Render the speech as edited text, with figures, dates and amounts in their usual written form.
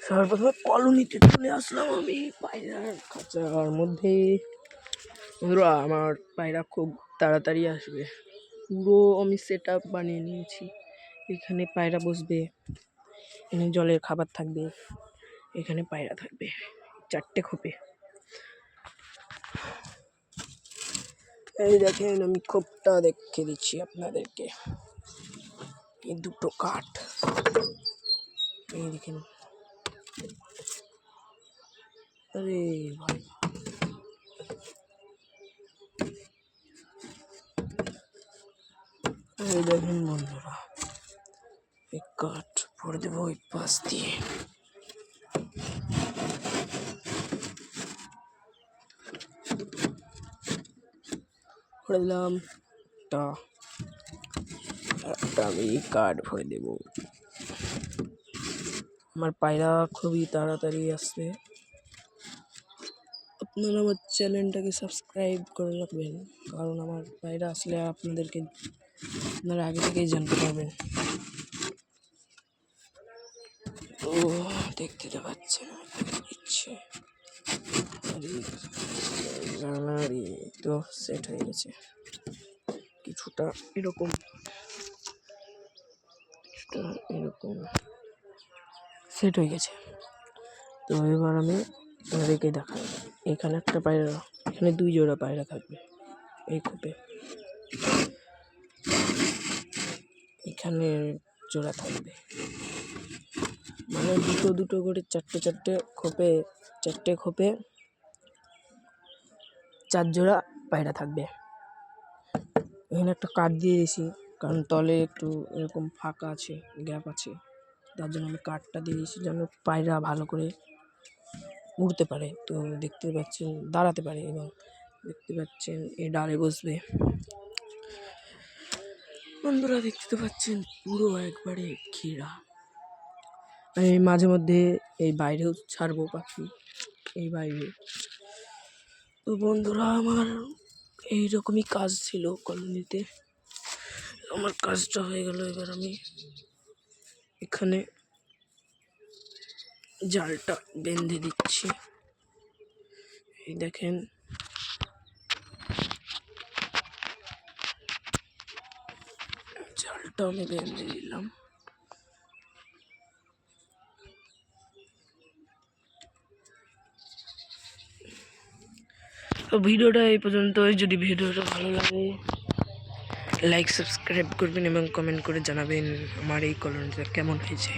সর্বপ্রথমে কলোনিতে চলে আসলাম আমি পায়রার খাঁচার মধ্যে। বন্ধুরা, আমার পায়রা খুব তাড়াতাড়ি আসবে। পুরো আমি সেট আপ বানিয়ে নিয়েছি। এখানে পায়রা বসবে, এখানে জলের খাবার থাকবে, এখানে পায়রা থাকবে, 4টে খোপে। এই দেখেন, আমি খোপটা দেখে দিচ্ছি আপনাদেরকে। এই দুটো কাঠ, এই দেখেন। আরে ভাই, এই দেখেন বন্ধুরা, এই কাঠ ভরে দেবো ওই পাশ দিয়ে। ভরে দিলাম একটা আমি কাঠ ভরে দেব। আমার পায়রা খুবই তাড়াতাড়ি আসবে। আপনারা আমার চ্যানেলটাকে সাবস্ক্রাইব করে রাখবেন, কারণ আমার পায়রা আসলে আপনারা আগে থেকেই জানতে পারবেন। তো দেখতে তো পাচ্ছেন ইচ্ছে তো সেট হয়ে গেছে কিছুটা এরকম সেট হয়ে গেছে। তো এবার আমি রেখে দেখাই। এখানে একটা পায়রা, এখানে 2 জোড়া পায়রা থাকবে এই খোপে। এখানে জোড়া থাকবে, মানে দুটো করে 4টে খোপে, 4টে খোপে 4 জোড়া পায়রা থাকবে। এখানে একটা কাঠ দিয়ে দিয়েছি, কারণ তলে একটু এরকম ফাঁকা আছে, গ্যাপ আছে, তার জন্য আমি কাঠটা দিয়ে দিয়েছি যেন পায়রা ভালো করে উড়তে পারে। তো দেখতে পাচ্ছেন দাঁড়াতে পারে, এবং দেখতে পাচ্ছেন এই ডালে বসবে। বন্ধুরা, দেখতে পাচ্ছেন পুরো একবারে ঘেরা। আমি মাঝে মধ্যে এই বাইরেও ছাড়বো পাখি, এই বাইরে। তো বন্ধুরা, আমার এইরকমই কাজ ছিল কলোনিতে। আমার কাজটা হয়ে গেল। এবার আমি এখানে জালটা বেঁধে দিচ্ছি। এই দেখেন, জালটা আমি বেঁধে দিলাম। তো ভিডিওটা এই পর্যন্ত। যদি ভিডিওটা ভালো লাগে, লাইক সাবস্ক্রাইব করবেন এবং কমেন্ট করে জানাবেন আমার এই কলোনিটা কেমন হয়েছে।